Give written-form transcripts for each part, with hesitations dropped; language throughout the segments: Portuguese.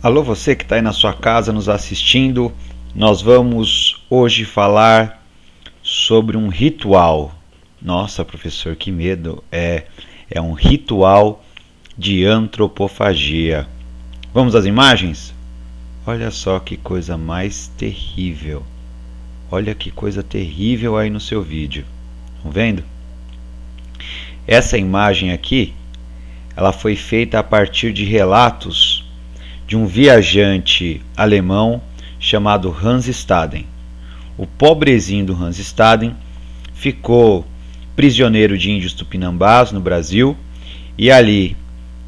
Alô, você que está aí na sua casa nos assistindo, nós vamos hoje falar sobre um ritual. Nossa, professor, que medo! É um ritual de antropofagia. Vamos às imagens? Olha só que coisa mais terrível. Olha que coisa terrível aí no seu vídeo. Estão vendo? Essa imagem aqui, ela foi feita a partir de relatos de um viajante alemão chamado Hans Staden. O pobrezinho do Hans Staden ficou prisioneiro de índios tupinambás no Brasil e ali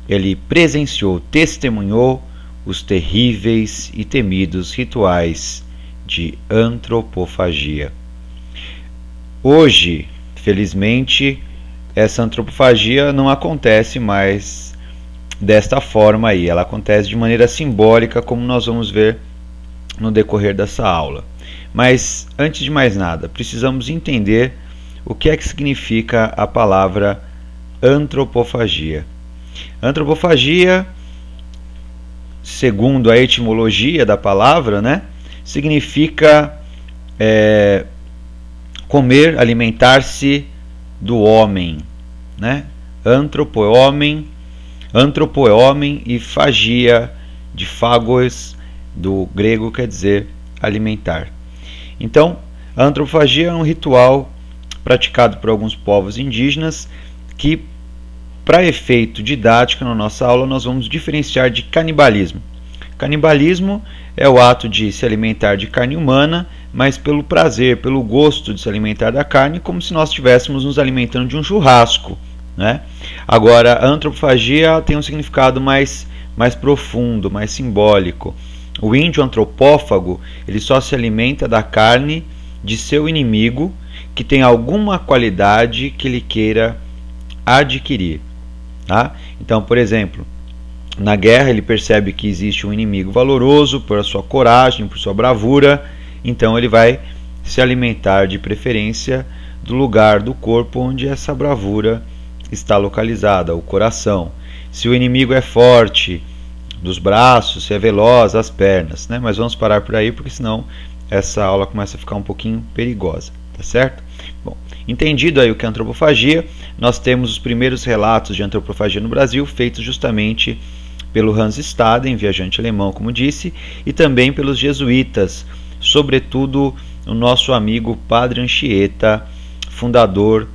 ele presenciou, testemunhou os terríveis e temidos rituais de antropofagia. Hoje, felizmente, essa antropofagia não acontece mais desta forma aí. Ela acontece de maneira simbólica, como nós vamos ver no decorrer dessa aula. Mas, antes de mais nada, precisamos entender o que é que significa a palavra antropofagia. Antropofagia, segundo a etimologia da palavra, né, significa comer, alimentar-se do homem, né? Antropo é homem e fagia, de phagos, do grego, quer dizer alimentar. Então, a antropofagia é um ritual praticado por alguns povos indígenas que, para efeito didático na nossa aula, nós vamos diferenciar de canibalismo. Canibalismo é o ato de se alimentar de carne humana, mas pelo prazer, pelo gosto de se alimentar da carne, como se nós estivéssemos nos alimentando de um churrasco, né? Agora, a antropofagia tem um significado mais profundo, mais simbólico. O índio antropófago, ele só se alimenta da carne de seu inimigo que tem alguma qualidade que ele queira adquirir, tá? Então, por exemplo, na guerra ele percebe que existe um inimigo valoroso por sua coragem, por sua bravura, então ele vai se alimentar de preferência do lugar do corpo onde essa bravura está localizada, o coração. Se o inimigo é forte, dos braços, se é veloz, as pernas, né? Mas vamos parar por aí, porque senão essa aula começa a ficar um pouquinho perigosa, tá certo? Bom, entendido aí o que é antropofagia, nós temos os primeiros relatos de antropofagia no Brasil, feitos justamente pelo Hans Staden, viajante alemão, como disse, e também pelos jesuítas, sobretudo o nosso amigo Padre Anchieta, fundador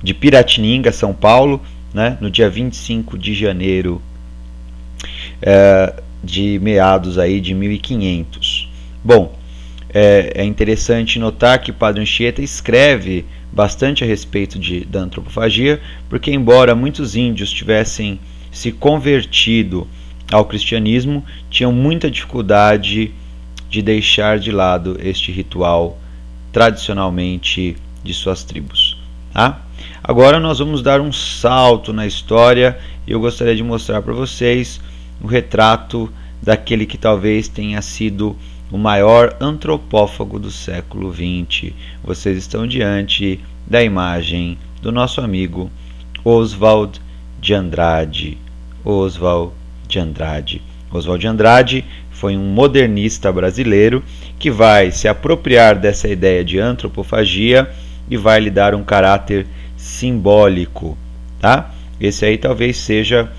de Piratininga, São Paulo, né, no dia 25 de janeiro de meados aí de 1500. Bom, é interessante notar que Padre Anchieta escreve bastante a respeito da antropofagia, porque embora muitos índios tivessem se convertido ao cristianismo, tinham muita dificuldade de deixar de lado este ritual tradicionalmente de suas tribos, tá? Agora nós vamos dar um salto na história e eu gostaria de mostrar para vocês o retrato daquele que talvez tenha sido o maior antropófago do século XX. Vocês estão diante da imagem do nosso amigo Oswald de Andrade. Oswald de Andrade. Oswald de Andrade foi um modernista brasileiro que vai se apropriar dessa ideia de antropofagia e vai lhe dar um caráter simbólico, tá? Esse aí talvez seja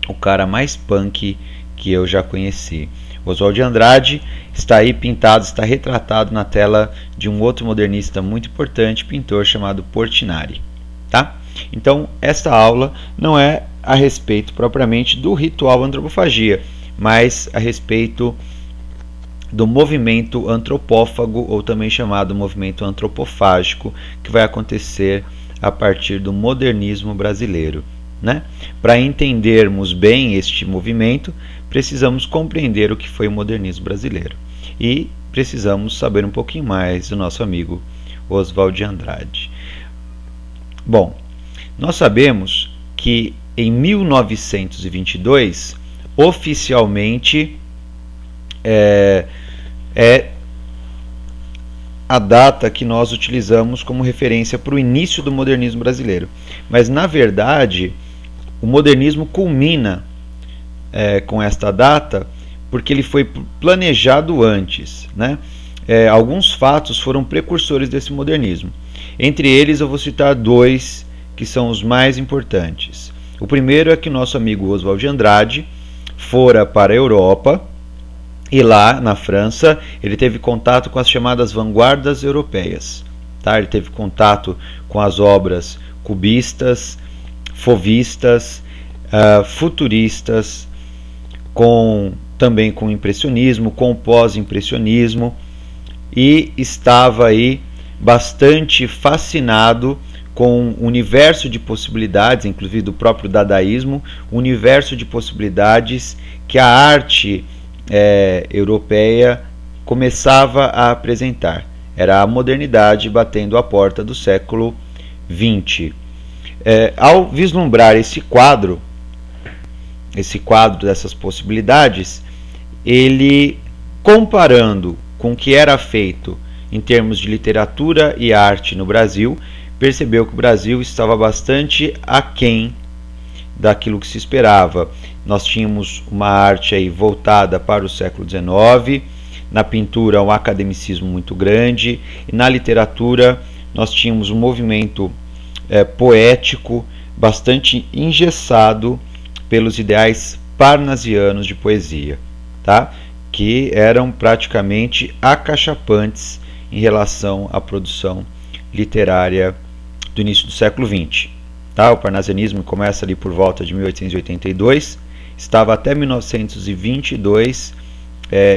o cara mais punk que eu já conheci. Oswald de Andrade está aí pintado, está retratado na tela de um outro modernista muito importante, pintor chamado Portinari, tá? Então, esta aula não é a respeito propriamente do ritual antropofagia, mas a respeito do movimento antropófago, ou também chamado movimento antropofágico, que vai acontecer a partir do modernismo brasileiro, né? Para entendermos bem este movimento, precisamos compreender o que foi o modernismo brasileiro e precisamos saber um pouquinho mais do nosso amigo Oswald de Andrade. Bom, nós sabemos que em 1922, oficialmente, é a data que nós utilizamos como referência para o início do modernismo brasileiro. Mas, na verdade, o modernismo culmina com esta data porque ele foi planejado antes, né? Alguns fatos foram precursores desse modernismo. Entre eles eu vou citar dois que são os mais importantes. O primeiro é que nosso amigo Oswald de Andrade fora para a Europa e lá na França ele teve contato com as chamadas vanguardas europeias. Tá? Ele teve contato com as obras cubistas, fauvistas, futuristas, também com o impressionismo, com o pós-impressionismo, e estava aí bastante fascinado com o universo de possibilidades, inclusive do próprio dadaísmo, o universo de possibilidades que a arte europeia começava a apresentar. Era a modernidade batendo a porta do século XX. Ao vislumbrar esse quadro dessas possibilidades, ele, comparando com o que era feito em termos de literatura e arte no Brasil, percebeu que o Brasil estava bastante aquém daquilo que se esperava. Nós tínhamos uma arte aí voltada para o século XIX, na pintura um academicismo muito grande, e na literatura nós tínhamos um movimento poético bastante engessado pelos ideais parnasianos de poesia, tá? Que eram praticamente acachapantes em relação à produção literária do início do século XX. Tá? O parnasianismo começa ali por volta de 1882, estava até 1922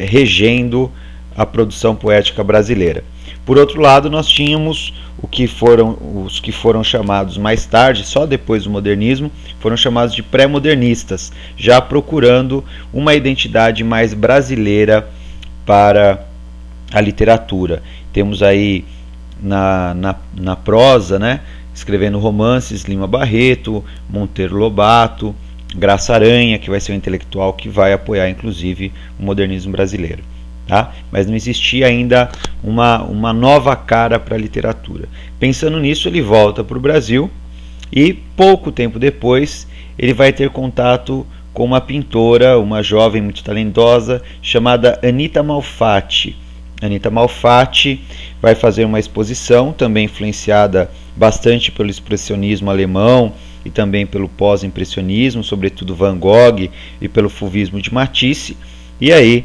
regendo a produção poética brasileira. Por outro lado, nós tínhamos os que foram chamados mais tarde, só depois do modernismo, foram chamados de pré-modernistas, já procurando uma identidade mais brasileira para a literatura. Temos aí na prosa, né, escrevendo romances, Lima Barreto, Monteiro Lobato, Graça Aranha, que vai ser um intelectual que vai apoiar inclusive o modernismo brasileiro. Tá? Mas não existia ainda uma nova cara para a literatura. Pensando nisso, ele volta para o Brasil e pouco tempo depois ele vai ter contato com uma pintora, uma jovem muito talentosa, chamada Anita Malfatti. Anita Malfatti vai fazer uma exposição, também influenciada bastante pelo expressionismo alemão e também pelo pós-impressionismo, sobretudo Van Gogh, e pelo fauvismo de Matisse. E aí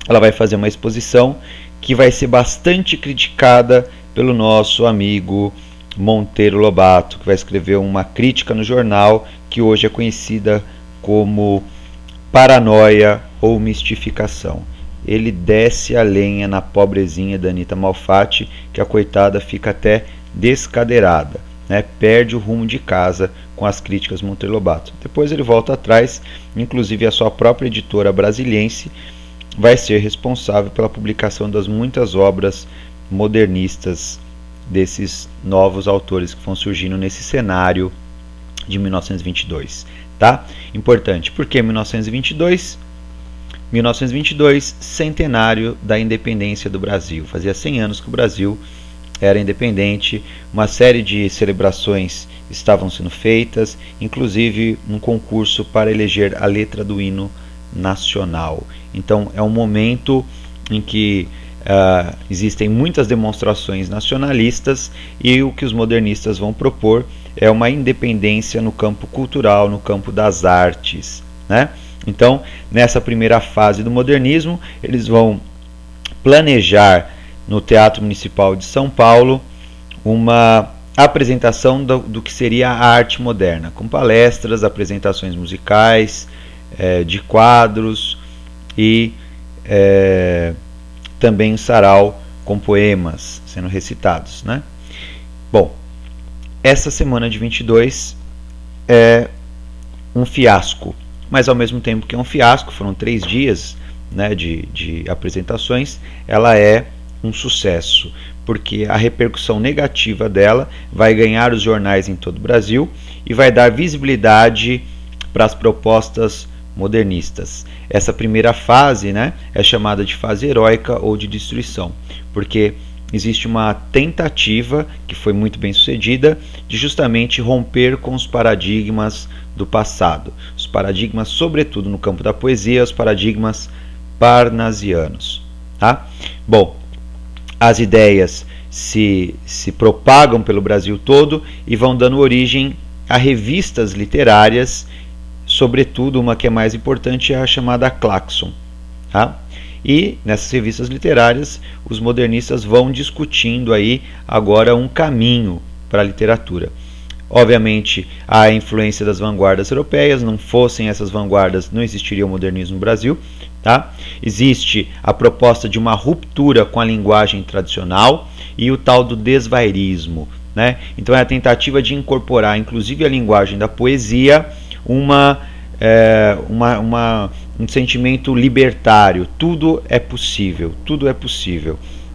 ela vai fazer uma exposição que vai ser bastante criticada pelo nosso amigo Monteiro Lobato, que vai escrever uma crítica no jornal que hoje é conhecida como Paranoia ou Mistificação. Ele desce a lenha na pobrezinha da Anita Malfatti, que a coitada fica até descadeirada, né? Perde o rumo de casa com as críticas do Monteiro Lobato. Depois ele volta atrás, inclusive a sua própria editora brasiliense vai ser responsável pela publicação das muitas obras modernistas desses novos autores que vão surgindo nesse cenário de 1922. Tá? Importante, por que 1922? 1922, centenário da independência do Brasil. Fazia 100 anos que o Brasil era independente, uma série de celebrações estavam sendo feitas, inclusive um concurso para eleger a letra do hino nacional. Então é um momento em que existem muitas demonstrações nacionalistas e o que os modernistas vão propor é uma independência no campo cultural, no campo das artes, né? Então, nessa primeira fase do modernismo, eles vão planejar no Teatro Municipal de São Paulo uma apresentação do que seria a arte moderna, com palestras, apresentações musicais, de quadros e também um sarau com poemas sendo recitados, né? Bom, essa semana de 22 é um fiasco, mas ao mesmo tempo que é um fiasco, foram 3 dias, né, de apresentações, ela é um sucesso, porque a repercussão negativa dela vai ganhar os jornais em todo o Brasil e vai dar visibilidade para as propostas modernistas. Essa primeira fase, né, é chamada de fase heróica ou de destruição, porque existe uma tentativa, que foi muito bem sucedida, de justamente romper com os paradigmas do passado. Os paradigmas, sobretudo no campo da poesia, os paradigmas parnasianos. Tá? Bom, as ideias se propagam pelo Brasil todo e vão dando origem a revistas literárias, sobretudo uma que é mais importante, é a chamada Claxon. Tá? E nessas revistas literárias os modernistas vão discutindo aí agora um caminho para a literatura. Obviamente há a influência das vanguardas europeias, não fossem essas vanguardas não existiria o modernismo no Brasil. Tá? Existe a proposta de uma ruptura com a linguagem tradicional e o tal do desvairismo, né? Então é a tentativa de incorporar inclusive a linguagem da poesia um sentimento libertário. Tudo é possível,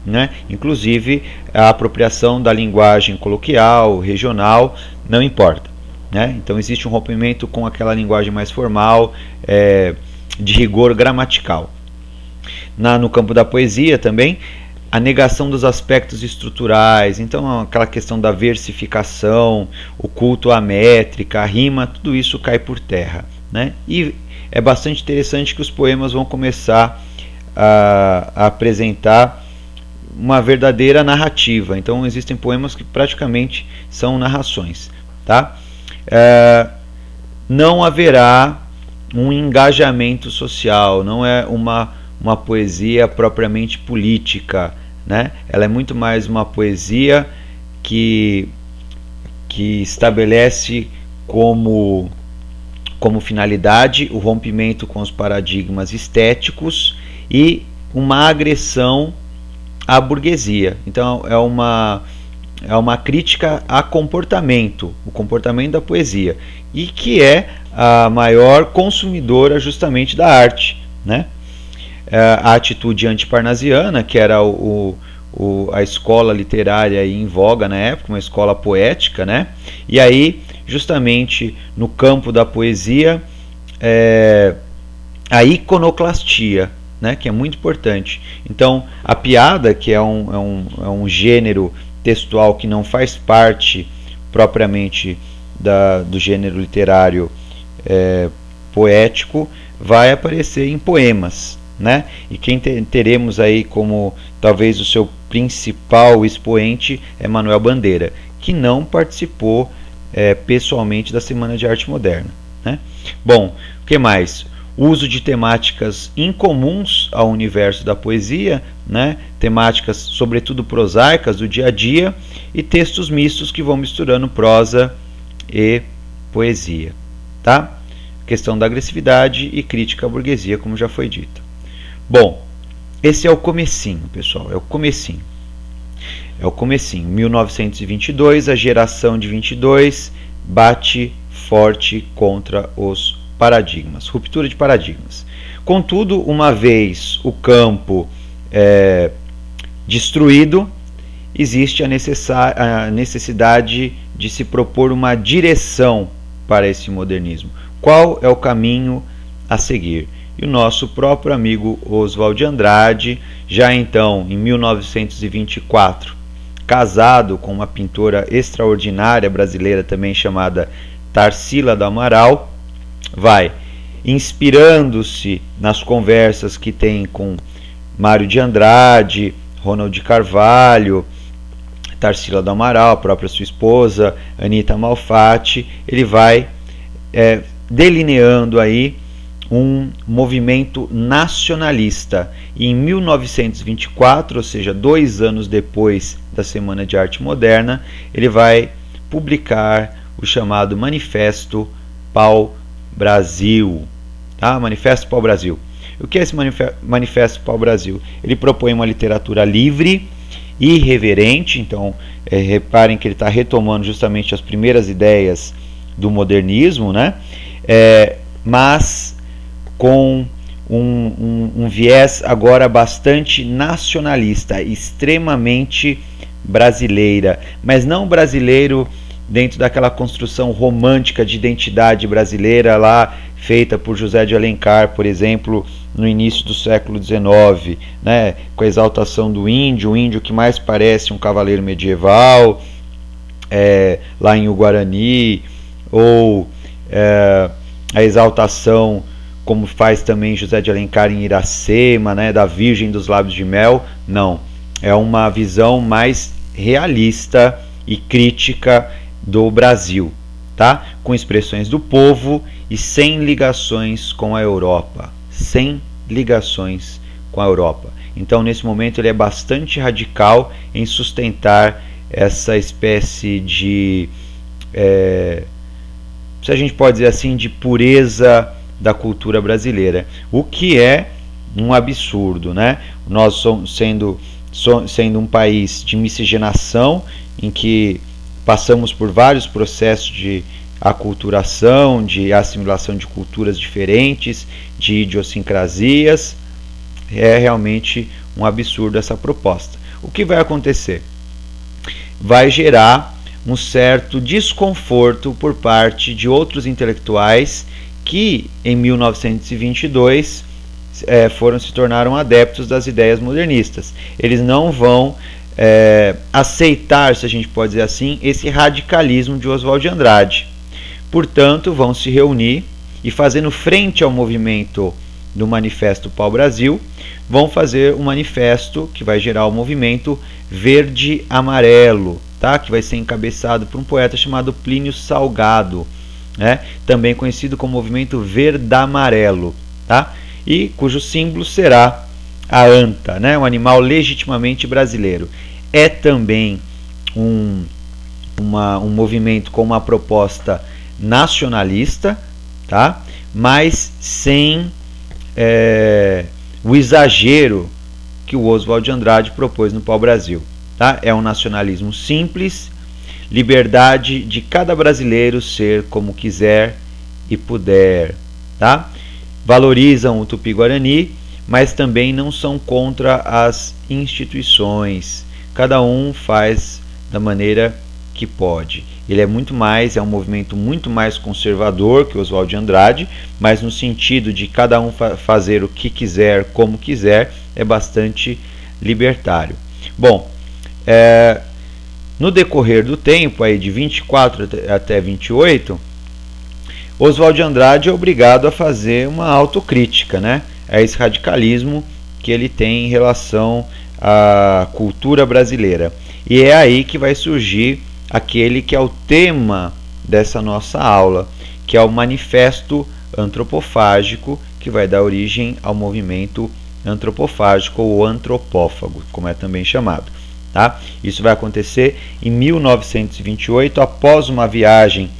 né? Inclusive a apropriação da linguagem coloquial, regional, não importa, né? Então existe um rompimento com aquela linguagem mais formal, de rigor gramatical. No campo da poesia também, a negação dos aspectos estruturais, então aquela questão da versificação, o culto à métrica, a rima, tudo isso cai por terra, né? E é bastante interessante que os poemas vão começar a apresentar uma verdadeira narrativa. Então existem poemas que praticamente são narrações. Tá? Não haverá um engajamento social, não é uma poesia propriamente política, né? Ela é muito mais uma poesia que estabelece como finalidade o rompimento com os paradigmas estéticos e uma agressão à burguesia. Então é uma crítica a comportamento, o comportamento da poesia, e que é a maior consumidora justamente da arte, né? A atitude antiparnasiana, que era a escola literária em voga na época, uma escola poética, né? E aí, justamente no campo da poesia, a iconoclastia, né? Que é muito importante. Então, a piada, que é um gênero textual que não faz parte propriamente do gênero literário poético, vai aparecer em poemas, né? E quem teremos aí como talvez o seu principal expoente é Manuel Bandeira, que não participou pessoalmente da Semana de Arte Moderna, né? Bom, o que mais? Uso de temáticas incomuns ao universo da poesia, né? Temáticas sobretudo prosaicas do dia a dia, e textos mistos que vão misturando prosa e poesia, tá? Questão da agressividade e crítica à burguesia, como já foi dito. Bom, esse é o comecinho, pessoal, é o comecinho. 1922, a geração de 22 bate forte contra os paradigmas, ruptura de paradigmas. Contudo, uma vez o campo destruído, existe a necessidade de se propor uma direção para esse modernismo. Qual é o caminho a seguir? E o nosso próprio amigo Oswald de Andrade, já então em 1924, casado com uma pintora extraordinária brasileira também chamada Tarsila do Amaral, vai inspirando-se nas conversas que tem com Mário de Andrade, Ronald de Carvalho, Tarsila do Amaral, a própria sua esposa, Anita Malfatti, ele vai delineando aí um movimento nacionalista. E em 1924, ou seja, 2 anos depois da Semana de Arte Moderna, ele vai publicar o chamado Manifesto Pau-Brasil. Tá? Manifesto Pau-Brasil. O que é esse Manifesto Pau-Brasil? Ele propõe uma literatura livre e irreverente. Então, reparem que ele está retomando justamente as primeiras ideias do modernismo, né? Mas com um viés agora bastante nacionalista, extremamente brasileira, mas não brasileiro dentro daquela construção romântica de identidade brasileira lá feita por José de Alencar, por exemplo, no início do século XIX, né, com a exaltação do índio, o índio que mais parece um cavaleiro medieval, lá em Uguarani, ou a exaltação, como faz também José de Alencar em Iracema, né, da Virgem dos Lábios de Mel. Não, é uma visão mais realista e crítica do Brasil, tá? Com expressões do povo e sem ligações com a Europa, sem ligações com a Europa. Então, nesse momento, ele é bastante radical em sustentar essa espécie de, se a gente pode dizer assim, de pureza da cultura brasileira, o que é um absurdo, né? Nós sendo um país de miscigenação, em que passamos por vários processos de aculturação, de assimilação de culturas diferentes, de idiosincrasias, é realmente um absurdo essa proposta. O que vai acontecer? Vai gerar um certo desconforto por parte de outros intelectuais que em 1922 se tornaram adeptos das ideias modernistas. Eles não vão aceitar, se a gente pode dizer assim, esse radicalismo de Oswald de Andrade. Portanto, vão se reunir e, fazendo frente ao movimento do Manifesto Pau-Brasil, vão fazer um manifesto que vai gerar o movimento verde-amarelo, tá? Que vai ser encabeçado por um poeta chamado Plínio Salgado, né? Também conhecido como movimento Verdamarelo, tá? E cujo símbolo será a anta, né? Um animal legitimamente brasileiro. É também um movimento com uma proposta nacionalista, tá? Mas sem o exagero que o Oswald de Andrade propôs no Pau-Brasil, tá? É um nacionalismo simples, liberdade de cada brasileiro ser como quiser e puder, tá? Valorizam o Tupi-Guarani, mas também não são contra as instituições. Cada um faz da maneira que pode. Ele é um movimento muito mais conservador que Oswald de Andrade, mas no sentido de cada um fazer o que quiser, como quiser, é bastante libertário. Bom, no decorrer do tempo, aí de 24 até 28, Oswald de Andrade é obrigado a fazer uma autocrítica, né? A esse radicalismo que ele tem em relação à cultura brasileira. E é aí que vai surgir aquele que é o tema dessa nossa aula, que é o Manifesto Antropofágico, que vai dar origem ao movimento antropofágico ou antropófago, como é também chamado. Tá? Isso vai acontecer em 1928, após uma viagem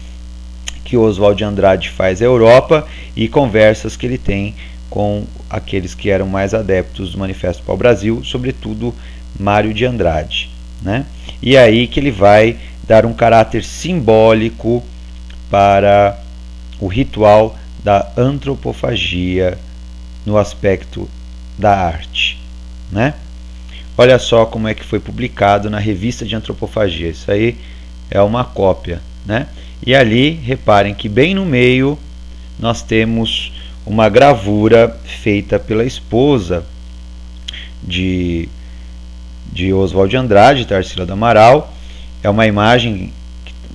que Oswald de Andrade faz à Europa e conversas que ele tem com aqueles que eram mais adeptos do Manifesto Pau-Brasil, sobretudo Mário de Andrade, né? E aí que ele vai dar um caráter simbólico para o ritual da antropofagia no aspecto da arte, né? Olha só como é que foi publicado na Revista de Antropofagia. Isso aí é uma cópia, né? E ali, reparem que bem no meio nós temos uma gravura feita pela esposa de Oswald de Andrade, Tarsila do Amaral. É uma imagem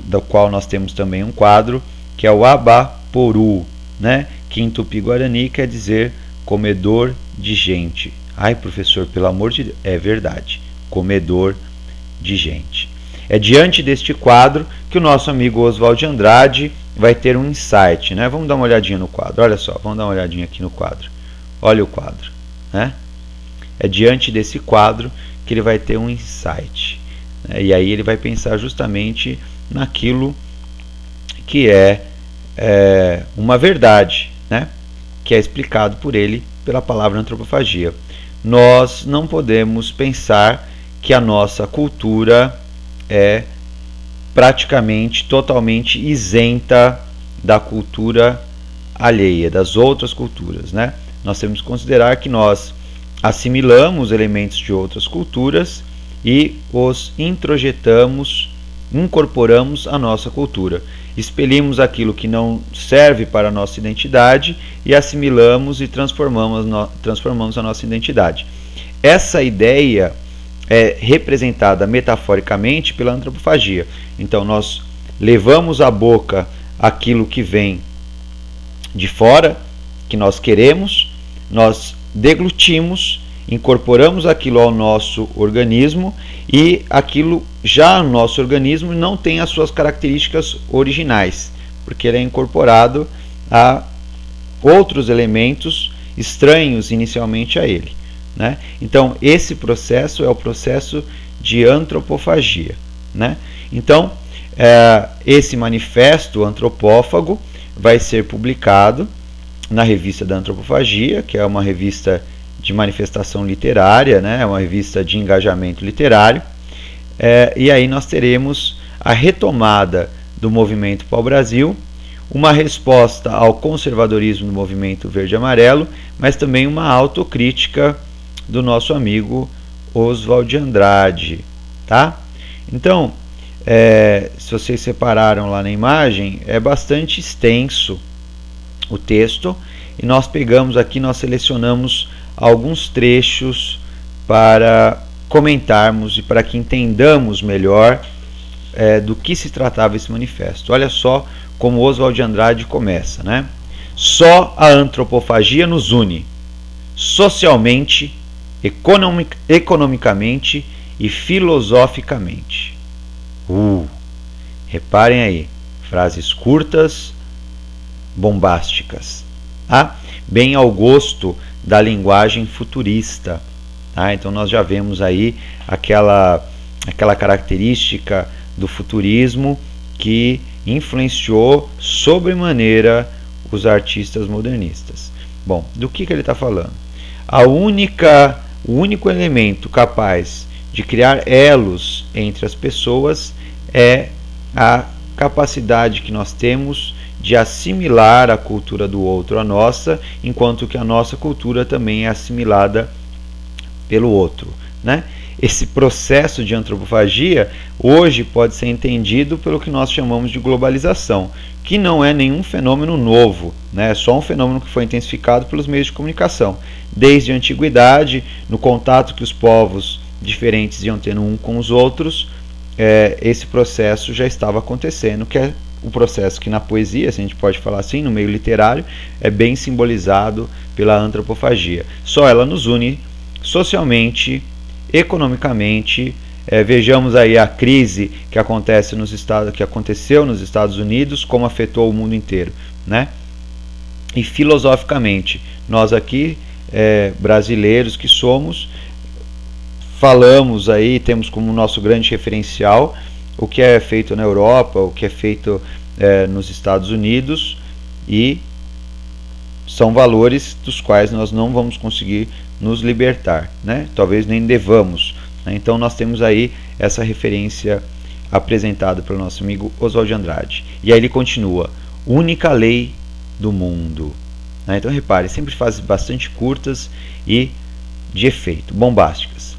da qual nós temos também um quadro, que é o Abaporu, né? Que em Tupi-Guarani quer dizer comedor de gente. Ai, professor, pelo amor de Deus, é verdade, comedor de gente. É diante deste quadro que o nosso amigo Oswald de Andrade vai ter um insight, né? Vamos dar uma olhadinha no quadro, olha só, vamos dar uma olhadinha aqui no quadro. Olha o quadro, né? É diante desse quadro que ele vai ter um insight, né? E aí ele vai pensar justamente naquilo que é uma verdade, né? Que é explicado por ele pela palavra antropofagia. Nós não podemos pensar que a nossa cultura é praticamente totalmente isenta da cultura alheia, das outras culturas, né? Nós temos que considerar que nós assimilamos elementos de outras culturas e os introjetamos incorporamos à nossa cultura. Expelimos aquilo que não serve para a nossa identidade e assimilamos e transformamos a nossa identidade. Essa ideia é representada metaforicamente pela antropofagia. Então nós levamos à boca aquilo que vem de fora, que nós queremos, nós deglutimos, incorporamos aquilo ao nosso organismo e aquilo já no nosso organismo não tem as suas características originais, porque ele é incorporado a outros elementos estranhos inicialmente a ele, né? Então esse processo é o processo de antropofagia, né? Então esse manifesto antropófago vai ser publicado na revista da Antropofagia, que é uma revista de manifestação literária, né? É uma revista de engajamento literário, e aí nós teremos a retomada do movimento pau-brasil, uma resposta ao conservadorismo do movimento verde-amarelo, mas também uma autocrítica do nosso amigo Oswald de Andrade, tá? Então, se vocês separaram lá na imagem, é bastante extenso o texto, e nós pegamos aqui, nós selecionamos alguns trechos para comentarmos e para que entendamos melhor do que se tratava esse manifesto. Olha só como Oswald de Andrade começa, né? Só a antropofagia nos une, socialmente, economicamente e filosoficamente. Reparem aí, frases curtas, bombásticas, tá? Bem ao gosto da linguagem futurista, tá? Então nós já vemos aí aquela característica do futurismo que influenciou sobremaneira os artistas modernistas. Bom, do que ele está falando? O único elemento capaz de criar elos entre as pessoas é a capacidade que nós temos de assimilar a cultura do outro à nossa, enquanto que a nossa cultura também é assimilada pelo outro, né? Esse processo de antropofagia hoje pode ser entendido pelo que nós chamamos de globalização, que não é nenhum fenômeno novo, né? É só um fenômeno que foi intensificado pelos meios de comunicação. Desde a antiguidade, no contato que os povos diferentes iam tendo um com os outros, esse processo já estava acontecendo, que é o processo que na poesia, se a gente pode falar assim, no meio literário, é bem simbolizado pela antropofagia. Só ela nos une socialmente, economicamente. Vejamos aí a crise que aconteceu nos Estados Unidos, como afetou o mundo inteiro, né? E filosoficamente, nós aqui, brasileiros que somos, falamos aí, temos como nosso grande referencial o que é feito na Europa, o que é feito nos Estados Unidos, e são valores dos quais nós não vamos conseguir nos libertar, né? Talvez nem devamos, né? Então nós temos aí essa referência apresentada pelo nosso amigo Oswald de Andrade. E aí ele continua: única lei do mundo, né? Então repare, sempre frases bastante curtas e de efeito, bombásticas.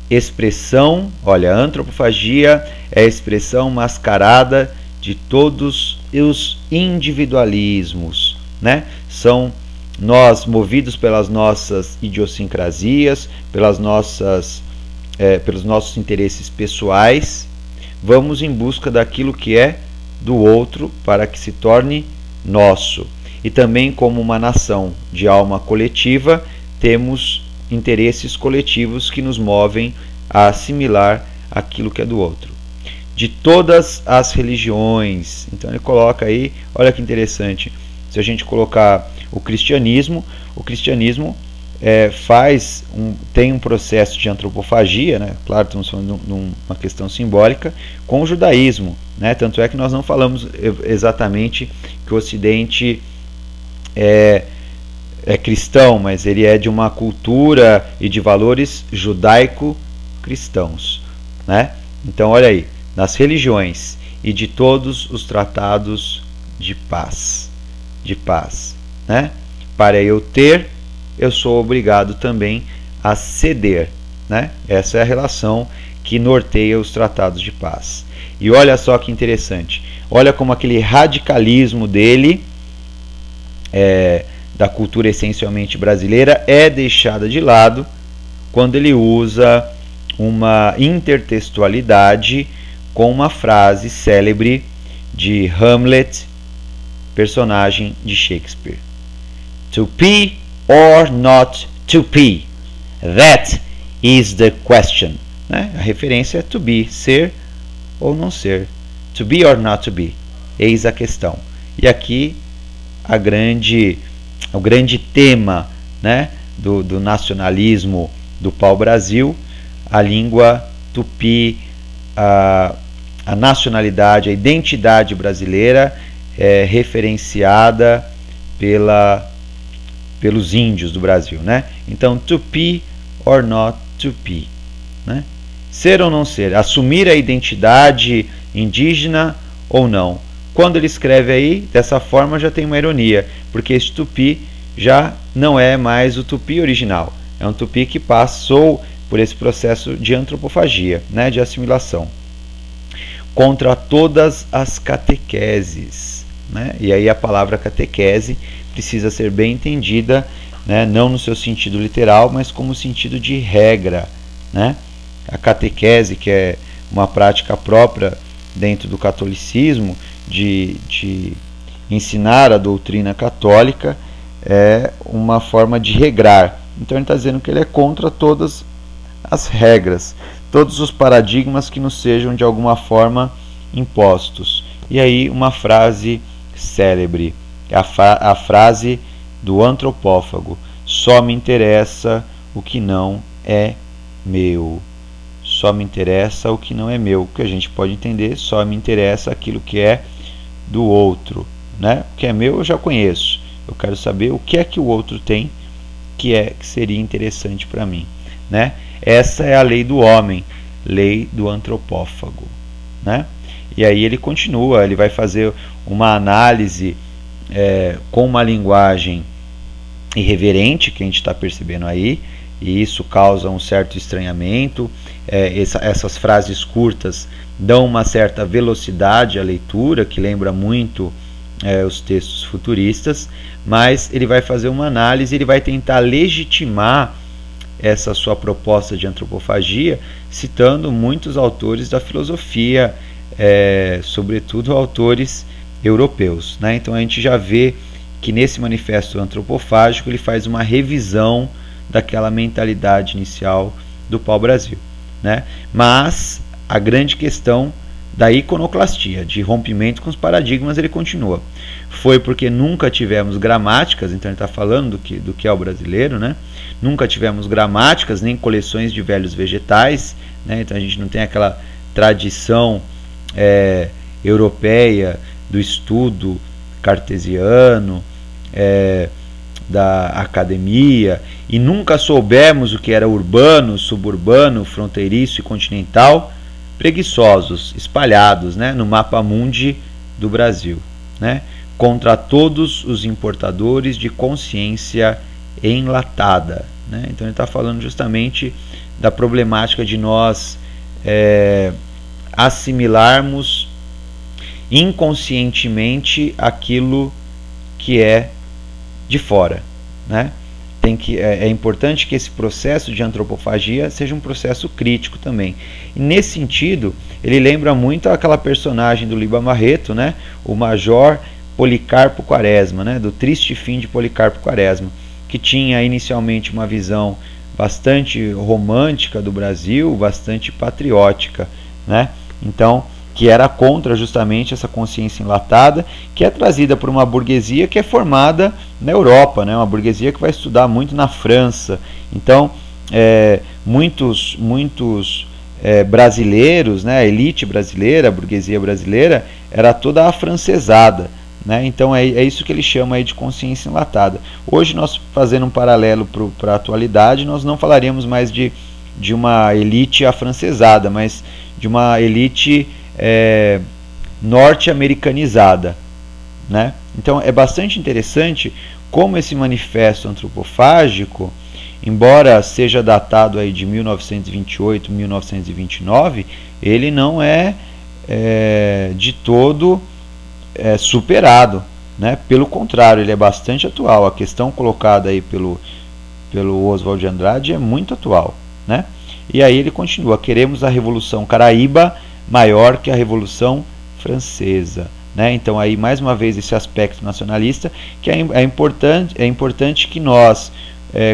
Expressão, olha, a antropofagia é a expressão mascarada de todos os individualismos, né? São nós, movidos pelas nossas idiosincrasias, pelos nossos interesses pessoais, vamos em busca daquilo que é do outro para que se torne nosso. E também, como uma nação de alma coletiva, temos interesses coletivos que nos movem a assimilar aquilo que é do outro. De todas as religiões, então ele coloca aí, olha que interessante, se a gente colocar o cristianismo tem um processo de antropofagia, né? Claro, estamos falando de uma questão simbólica, com o judaísmo, né? Tanto é que nós não falamos exatamente que o Ocidente é cristão, mas ele é de uma cultura e de valores judaico-cristãos, né? Então olha aí, nas religiões e de todos os tratados de paz, né? Para eu ter, eu sou obrigado também a ceder, né? Essa é a relação que norteia os tratados de paz. E olha só que interessante, olha como aquele radicalismo dele, da cultura essencialmente brasileira, é deixada de lado quando ele usa uma intertextualidade com uma frase célebre de Hamlet, personagem de Shakespeare. To be or not to be? That is the question. Né? A referência é to be, ser ou não ser. To be or not to be? Eis a questão. E aqui o grande tema, né, do nacionalismo do pau-brasil, a língua tupi, a nacionalidade, a identidade brasileira é referenciada pelos índios do Brasil, né? Então, to be or not to be, né? Ser ou não ser, assumir a identidade indígena ou não. Quando ele escreve aí, dessa forma já tem uma ironia, porque esse tupi já não é mais o tupi original, é um tupi que passou por esse processo de antropofagia, né, de assimilação. Contra todas as catequeses, né? E aí a palavra catequese precisa ser bem entendida, né, não no seu sentido literal, mas como sentido de regra, né? A catequese, que é uma prática própria dentro do catolicismo de ensinar a doutrina católica, é uma forma de regrar. Então ele está dizendo que ele é contra todas as regras, todos os paradigmas que nos sejam de alguma forma impostos. E aí uma frase célebre, a frase do antropófago: só me interessa o que não é meu. Só me interessa o que não é meu, que a gente pode entender, só me interessa aquilo que é do outro, né? O que é meu eu já conheço, eu quero saber o que é que o outro tem que seria interessante para mim, né? Essa é a lei do homem, lei do antropófago, né? E aí ele continua, ele vai fazer uma análise com uma linguagem irreverente, que a gente está percebendo aí, e isso causa um certo estranhamento. Essas frases curtas dão uma certa velocidade à leitura, que lembra muito os textos futuristas, mas ele vai fazer uma análise, ele vai tentar legitimar essa sua proposta de antropofagia, citando muitos autores da filosofia, sobretudo autores europeus, né? Então a gente já vê que nesse manifesto antropofágico ele faz uma revisão daquela mentalidade inicial do pau-brasil, né? Mas a grande questão da iconoclastia, de rompimento com os paradigmas, ele continua. Foi porque nunca tivemos gramáticas, então ele está falando do que é o brasileiro, né? Nunca tivemos gramáticas, nem coleções de velhos vegetais, né? Então a gente não tem aquela tradição europeia do estudo cartesiano, da academia, e nunca soubemos o que era urbano, suburbano, fronteiriço e continental, preguiçosos, espalhados, né, no mapa mundi do Brasil, né, contra todos os importadores de consciência enlatada, né? Então ele está falando justamente da problemática de nós assimilarmos inconscientemente aquilo que é de fora, né? É importante que esse processo de antropofagia seja um processo crítico também. E nesse sentido, ele lembra muito aquela personagem do Liba Marreto, né? O Major Policarpo Quaresma, né? Do Triste Fim de Policarpo Quaresma, que tinha inicialmente uma visão bastante romântica do Brasil, bastante patriótica, né? Então, que era contra justamente essa consciência enlatada, que é trazida por uma burguesia que é formada na Europa, né? Uma burguesia que vai estudar muito na França. Então, muitos brasileiros, né? A elite brasileira, a burguesia brasileira, era toda afrancesada, né? Então é isso que ele chama aí de consciência enlatada. Hoje, nós fazendo um paralelo para a atualidade, nós não falaríamos mais de uma elite afrancesada, mas de uma elite norte-americanizada, né? Então é bastante interessante como esse manifesto antropofágico embora seja datado aí de 1928, 1929, ele não é, de todo superado, né? Pelo contrário, ele é bastante atual. A questão colocada aí pelo Oswald de Andrade é muito atual, né? E aí ele continua: queremos a Revolução Caraíba maior que a Revolução Francesa, né? Então aí mais uma vez esse aspecto nacionalista, que é importante que nós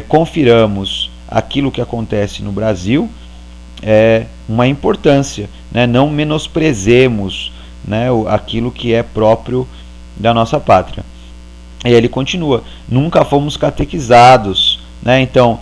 confiramos aquilo que acontece no Brasil, uma importância, né? Não menosprezemos, né, aquilo que é próprio da nossa pátria. E aí ele continua: nunca fomos catequizados, né? Então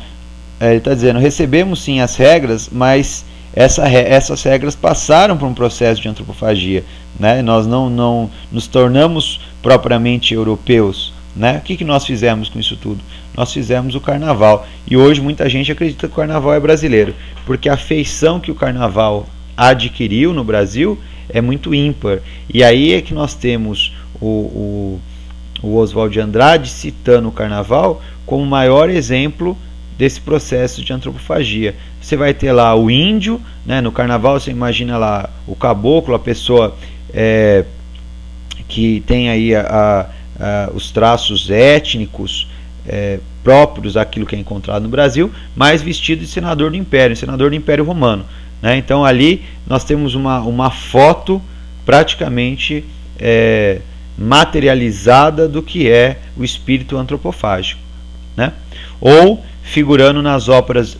ele está dizendo: recebemos sim as regras, mas essas regras passaram por um processo de antropofagia, né? Nós não nos tornamos propriamente europeus, né? O que nós fizemos com isso tudo? Nós fizemos o carnaval, e hoje muita gente acredita que o carnaval é brasileiro, porque a feição que o carnaval adquiriu no Brasil é muito ímpar. E aí é que nós temos o Oswald de Andrade citando o carnaval como o maior exemplo desse processo de antropofagia. Você vai ter lá o índio, né? No carnaval você imagina lá o caboclo, a pessoa que tem aí os traços étnicos próprios daquilo que é encontrado no Brasil, mas vestido de senador do Império Romano, né? Então ali nós temos uma foto praticamente materializada do que é o espírito antropofágico, né? Ou figurando nas óperas,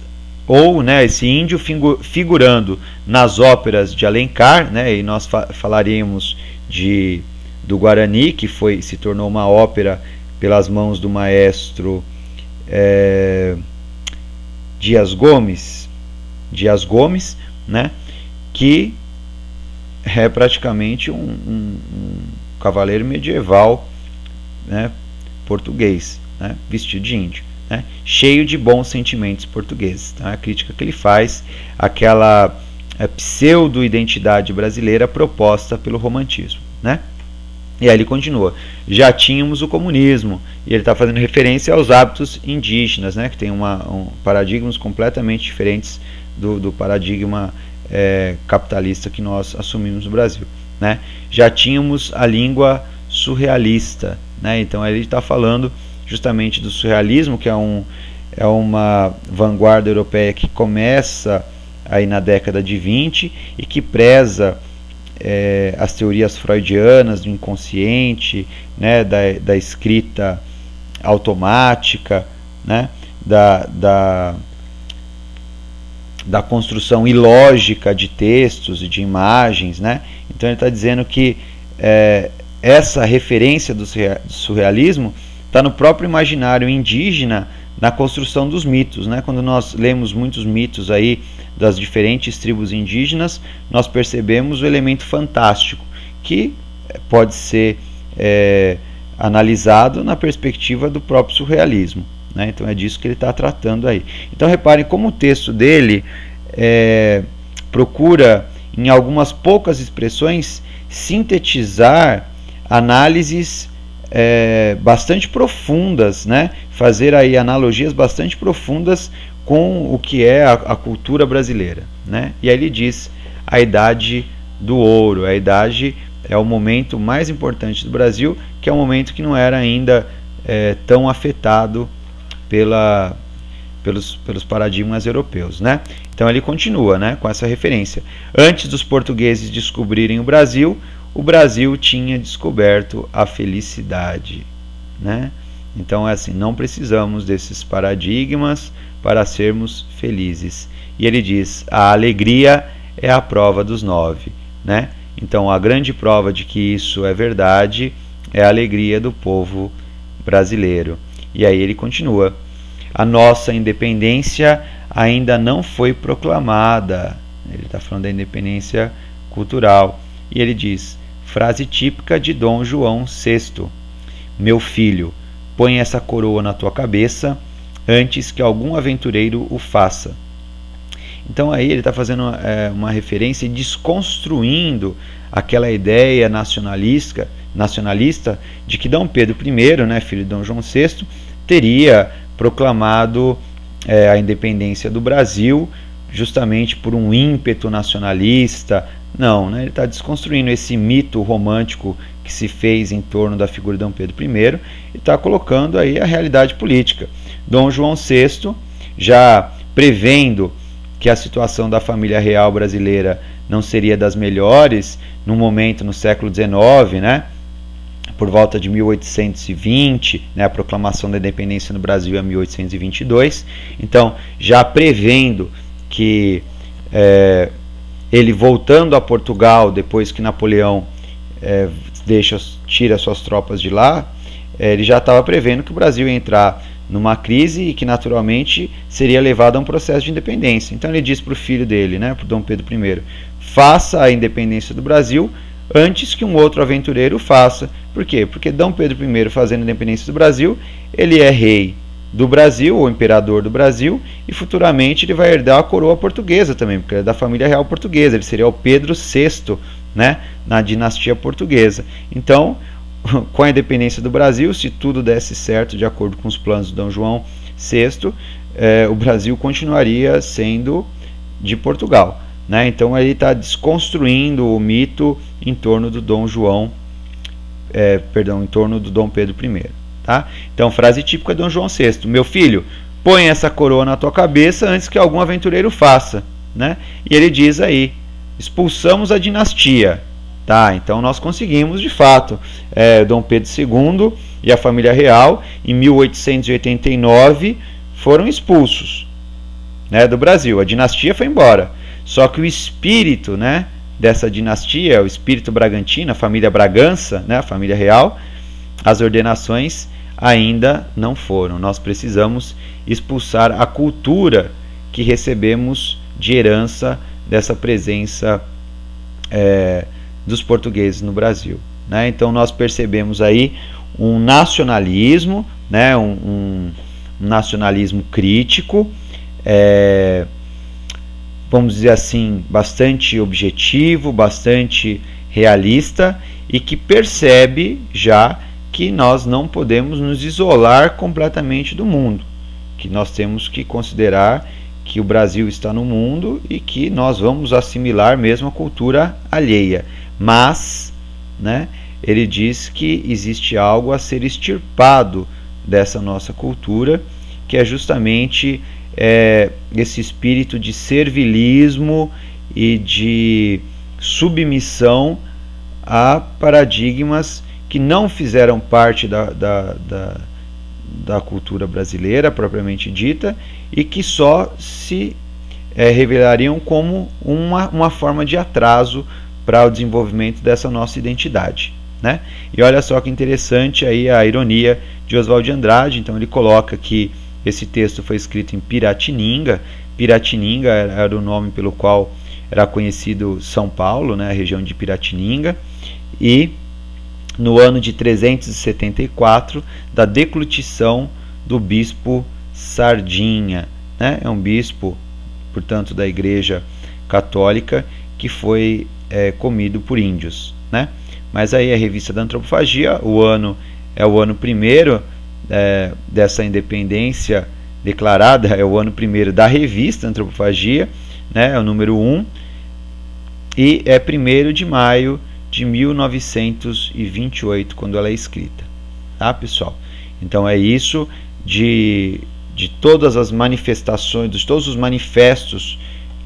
ou, né, esse índio figurando nas óperas de Alencar, né? E nós falaríamos do Guarani, que se tornou uma ópera pelas mãos do maestro Dias Gomes, né? Que é praticamente um cavaleiro medieval, né, português, né, vestido de índio, né, cheio de bons sentimentos portugueses. Então, a crítica que ele faz àquela pseudo-identidade brasileira proposta pelo romantismo, né? E aí ele continua: já tínhamos o comunismo, e ele está fazendo referência aos hábitos indígenas, né, que tem paradigmas completamente diferentes do paradigma capitalista que nós assumimos no Brasil, né? Já tínhamos a língua surrealista, né? Então ele está falando justamente do surrealismo, que é uma vanguarda europeia que começa aí na década de 20 e que preza as teorias freudianas do inconsciente, né, da escrita automática, né, da construção ilógica de textos e de imagens, né? Então ele está dizendo que essa referência do surrealismo está no próprio imaginário indígena, na construção dos mitos, né? Quando nós lemos muitos mitos aí das diferentes tribos indígenas, nós percebemos o elemento fantástico, que pode ser analisado na perspectiva do próprio surrealismo, né? Então é disso que ele está tratando aí. Então reparem como o texto dele procura, em algumas poucas expressões, sintetizar análises bastante profundas, né? Fazer aí analogias bastante profundas com o que é a cultura brasileira, né? E aí ele diz: a idade do ouro, a idade é o momento mais importante do Brasil, que é um momento que não era ainda tão afetado pelos paradigmas europeus, né? Então ele continua, né, com essa referência: antes dos portugueses descobrirem o Brasil tinha descoberto a felicidade, né? Então é assim, não precisamos desses paradigmas para sermos felizes. E ele diz: a alegria é a prova dos 9, né? Então a grande prova de que isso é verdade é a alegria do povo brasileiro. E aí ele continua: a nossa independência ainda não foi proclamada. Ele está falando da independência cultural. E ele diz, frase típica de Dom João VI: meu filho, põe essa coroa na tua cabeça antes que algum aventureiro o faça. Então aí ele está fazendo uma referência e desconstruindo aquela ideia nacionalista de que Dom Pedro I, né, filho de Dom João VI, teria proclamado a independência do Brasil justamente por um ímpeto nacionalista. Não, né? Ele está desconstruindo esse mito romântico que se fez em torno da figura de Dom Pedro I e está colocando aí a realidade política. Dom João VI, já prevendo que a situação da família real brasileira não seria das melhores no momento, no século XIX, né? Por volta de 1820, né, a proclamação da independência no Brasil é 1822, então já prevendo que ele voltando a Portugal, depois que Napoleão tira suas tropas de lá, ele já estava prevendo que o Brasil ia entrar numa crise e que naturalmente seria levado a um processo de independência. Então ele diz para o filho dele, né, para Dom Pedro I, faça a independência do Brasil antes que um outro aventureiro faça. Por quê? Porque Dom Pedro I, fazendo a independência do Brasil, ele é rei do Brasil, ou imperador do Brasil, e futuramente ele vai herdar a coroa portuguesa também, porque ele é da família real portuguesa, ele seria o Pedro VI, né, na dinastia portuguesa. Então, com a independência do Brasil, se tudo desse certo de acordo com os planos de Dom João VI, o Brasil continuaria sendo de Portugal, né? Então ele está desconstruindo o mito em torno do Dom em torno do Dom Pedro I. Tá? Então, frase típica de Dom João VI: meu filho, põe essa coroa na tua cabeça antes que algum aventureiro faça, né? E ele diz aí: expulsamos a dinastia. Tá? Então nós conseguimos de fato. Dom Pedro II e a família real em 1889 foram expulsos, né, do Brasil. A dinastia foi embora. Só que o espírito, né, dessa dinastia, o espírito bragantino, a família Bragança, né, a família real, as ordenações ainda não foram. Nós precisamos expulsar a cultura que recebemos de herança dessa presença dos portugueses no Brasil, né? Então nós percebemos aí um nacionalismo, né, um nacionalismo crítico, vamos dizer assim, bastante objetivo, bastante realista, e que percebe já que nós não podemos nos isolar completamente do mundo, que nós temos que considerar que o Brasil está no mundo e que nós vamos assimilar mesmo a cultura alheia. Mas, né, ele diz que existe algo a ser extirpado dessa nossa cultura, que é justamente esse espírito de servilismo e de submissão a paradigmas que não fizeram parte da cultura brasileira propriamente dita e que só se revelariam como uma forma de atraso para o desenvolvimento dessa nossa identidade, né? E olha só que interessante aí a ironia de Oswald de Andrade. Então ele coloca que esse texto foi escrito em Piratininga. Piratininga era o nome pelo qual era conhecido São Paulo, né, a região de Piratininga, e no ano de 374 da deglutição do bispo Sardinha, né? É um bispo, portanto, da Igreja Católica que foi comido por índios, né? Mas aí a revista da Antropofagia, o ano é o ano primeiro dessa independência declarada, é o ano primeiro da revista Antropofagia, né? É o número 1, e é 1º de maio de 1928 quando ela é escrita, tá, pessoal? Então é isso de todas as manifestações, de todos os manifestos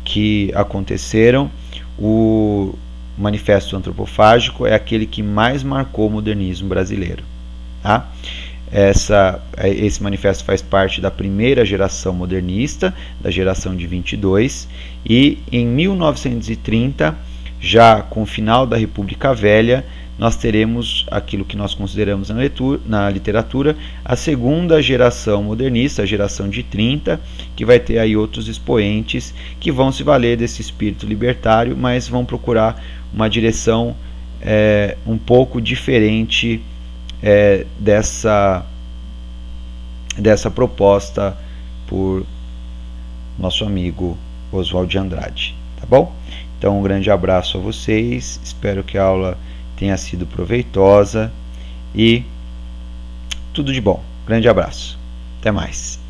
que aconteceram. O manifesto antropofágico é aquele que mais marcou o modernismo brasileiro, tá? Esse manifesto faz parte da primeira geração modernista, da geração de 22, e em 1930, já com o final da República Velha, nós teremos aquilo que nós consideramos na literatura a segunda geração modernista, a geração de 30, que vai ter aí outros expoentes que vão se valer desse espírito libertário, mas vão procurar uma direção um pouco diferente dessa proposta por nosso amigo Oswald de Andrade, tá bom? Então um grande abraço a vocês, espero que a aula tenha sido proveitosa e tudo de bom. Grande abraço, até mais.